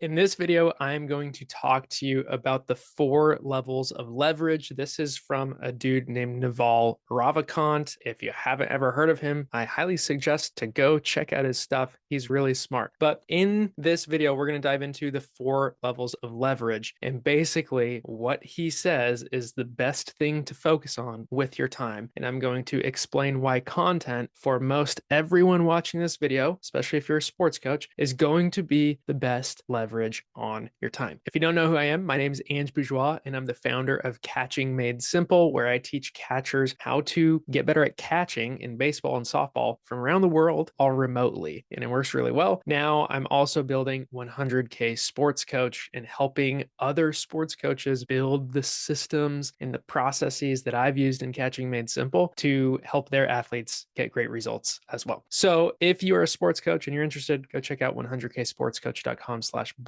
In this video, I'm going to talk to you about the 4 levels of leverage. This is from a dude named Naval Ravikant. If you haven't ever heard of him, I highly suggest to go check out his stuff. He's really smart. But in this video, we're going to dive into the 4 levels of leverage. And basically, what he says is the best thing to focus on with your time. And I'm going to explain why content for most everyone watching this video, especially if you're a sports coach, is going to be the best leverage on your time. If you don't know who I am, my name is Ange Bourgeois, and I'm the founder of Catching Made Simple, where I teach catchers how to get better at catching in baseball and softball from around the world, all remotely. And it works really well. Now I'm also building 100K Sports Coach and helping other sports coaches build the systems and the processes that I've used in Catching Made Simple to help their athletes get great results as well. So if you're a sports coach and you're interested, go check out 100ksportscoach.com/book,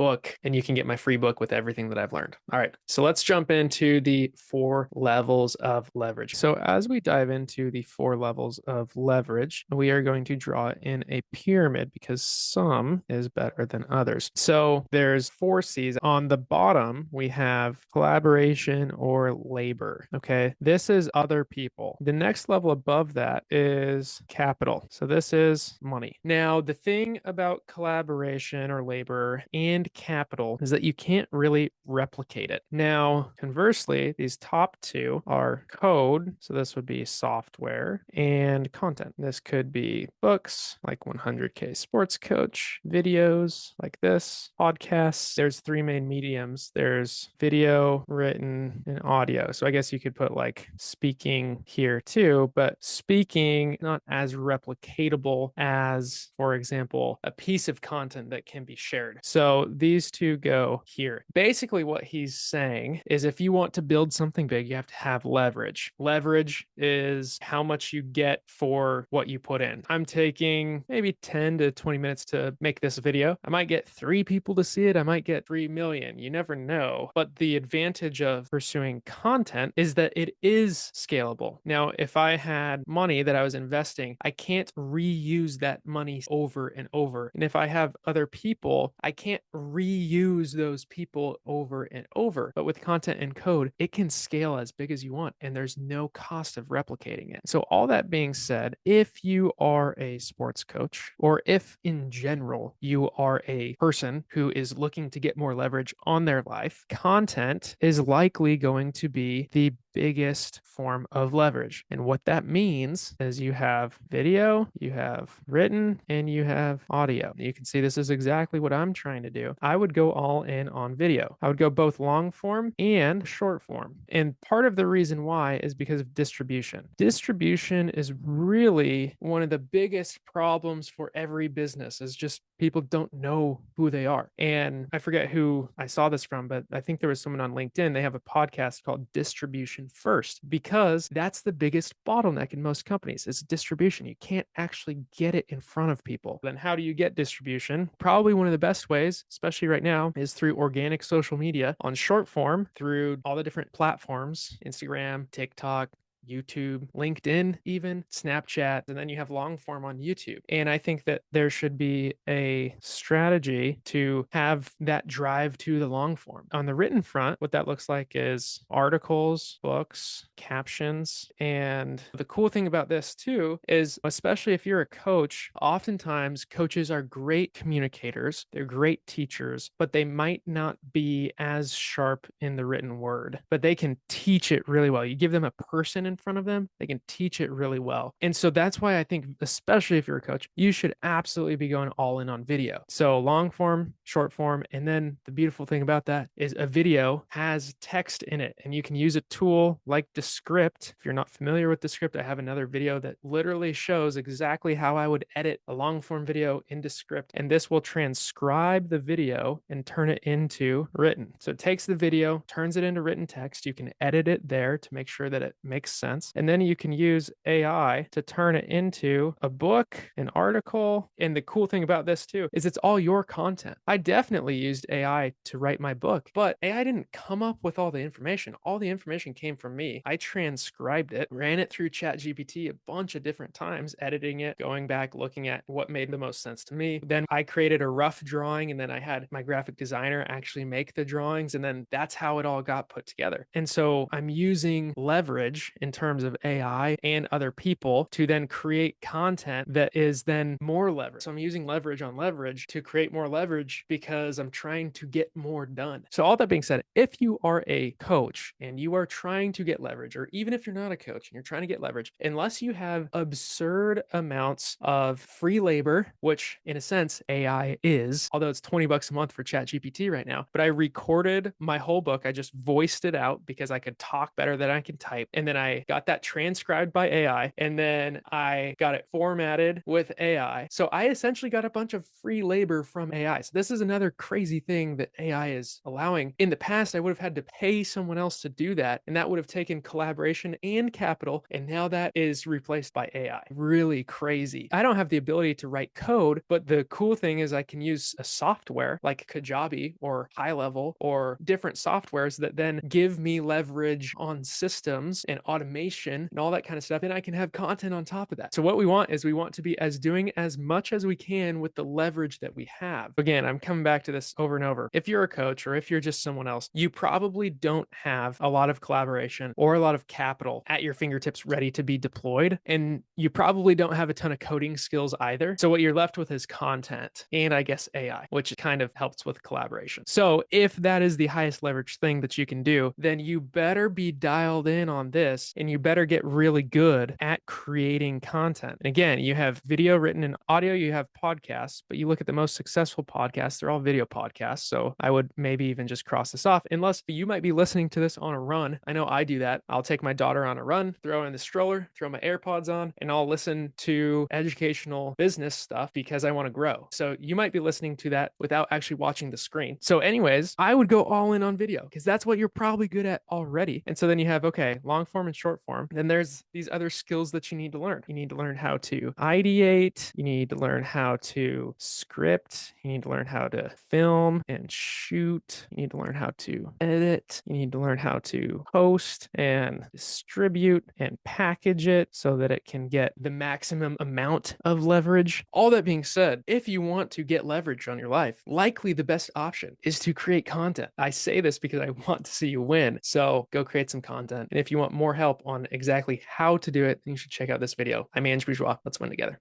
and you can get my free book with everything that I've learned. All right, so let's jump into the 4 levels of leverage. So as we dive into the 4 levels of leverage, we are going to draw in a pyramid because some is better than others. So there's 4 C's. On the bottom, we have collaboration or labor. Okay, this is other people. The next level above that is capital. So this is money. Now, the thing about collaboration or labor and capital is that you can't really replicate it. Now, conversely, these top 2 are code. So this would be software, and content. This could be books like 100K Sports Coach, videos like this, podcasts. There's 3 main mediums. There's video, written, and audio. So I guess you could put like speaking here too, but speaking not as replicatable as, for example, a piece of content that can be shared. So these 2 go here. Basically, what he's saying is if you want to build something big, you have to have leverage. Leverage is how much you get for what you put in. I'm taking maybe 10 to 20 minutes to make this video. I might get 3 people to see it. I might get 3 million. You never know. But the advantage of pursuing content is that it is scalable. Now, if I had money that I was investing, I can't reuse that money over and over. And if I have other people, I can't reuse those people over and over. But with content and code, it can scale as big as you want, and there's no cost of replicating it. So all that being said, if you are a sports coach, or if in general you are a person who is looking to get more leverage on their life, content is likely going to be the biggest form of leverage. And what that means is you have video, you have written, and you have audio. You can see this is exactly what I'm trying to do. I would go all in on video. I would go both long form and short form. And part of the reason why is because of distribution. Distribution is really one of the biggest problems for every business, is just people don't know who they are. And I forget who I saw this from, but I think there was someone on LinkedIn. They have a podcast called Distribution First, because that's the biggest bottleneck in most companies is distribution. You can't actually get it in front of people. Then how do you get distribution? Probably one of the best ways, especially right now, is through organic social media on short form through all the different platforms, Instagram, TikTok, YouTube, LinkedIn, even Snapchat, and then you have long form on YouTube. And I think that there should be a strategy to have that drive to the long form. On the written front, what that looks like is articles, books, captions. And the cool thing about this too is, especially if you're a coach, oftentimes coaches are great communicators, they're great teachers, but they might not be as sharp in the written word, but they can teach it really well. You give them a person in front of them, they can teach it really well. And so that's why I think, especially if you're a coach, you should absolutely be going all in on video. So long form, short form. And then the beautiful thing about that is a video has text in it, and you can use a tool like Descript. If you're not familiar with Descript, I have another video that literally shows exactly how I would edit a long form video in Descript. And this will transcribe the video and turn it into written. So it takes the video, turns it into written text. You can edit it there to make sure that it makes sense. And then you can use AI to turn it into a book, an article. And the cool thing about this too is it's all your content. I definitely used AI to write my book, but AI didn't come up with all the information. All the information came from me. I transcribed it, ran it through ChatGPT a bunch of different times, editing it, going back, looking at what made the most sense to me. Then I created a rough drawing, and then I had my graphic designer actually make the drawings, and then that's how it all got put together. And so I'm using leverage in terms of AI and other people to then create content that is then more leverage. So I'm using leverage on leverage to create more leverage because I'm trying to get more done. So all that being said, if you are a coach and you are trying to get leverage, or even if you're not a coach and you're trying to get leverage, unless you have absurd amounts of free labor, which in a sense AI is, although it's $20 a month for ChatGPT right now, but I recorded my whole book. I just voiced it out because I could talk better than I can type. And then I got that transcribed by AI, and then I got it formatted with AI. So I essentially got a bunch of free labor from AI. So this is another crazy thing that AI is allowing. In the past, I would have had to pay someone else to do that, and that would have taken collaboration and capital, and now that is replaced by AI. Really crazy. I don't have the ability to write code, but the cool thing is I can use a software like Kajabi or High Level or different softwares that then give me leverage on systems and automation and all that kind of stuff, and I can have content on top of that. So what we want is we want to be doing as much as we can with the leverage that we have. Again, I'm coming back to this over and over. If you're a coach or if you're just someone else, you probably don't have a lot of collaboration or a lot of capital at your fingertips ready to be deployed. And you probably don't have a ton of coding skills either. So what you're left with is content and I guess AI, which kind of helps with collaboration. So if that is the highest leverage thing that you can do, then you better be dialed in on this and you better get really good at creating content. And again, you have video written in audio, you have podcasts, but you look at the most successful podcasts, they're all video podcasts. So I would maybe even just cross this off, unless you might be listening to this on a run. I know I do that. I'll take my daughter on a run, throw in the stroller, throw my AirPods on, and I'll listen to educational business stuff because I want to grow. So you might be listening to that without actually watching the screen. So anyways, I would go all in on video because that's what you're probably good at already. And so then you have, okay, long form and short form. Then there's these other skills that you need to learn. You need to learn how to ideate. You need to learn how to script. You need to learn how to film and shoot. You need to learn how to edit. You need to learn how to post and distribute and package it so that it can get the maximum amount of leverage. All that being said, if you want to get leverage on your life, likely the best option is to create content. I say this because I want to see you win. So go create some content. And if you want more help on exactly how to do it, then you should check out this video. I'm Ange Bourgeois. Let's win together.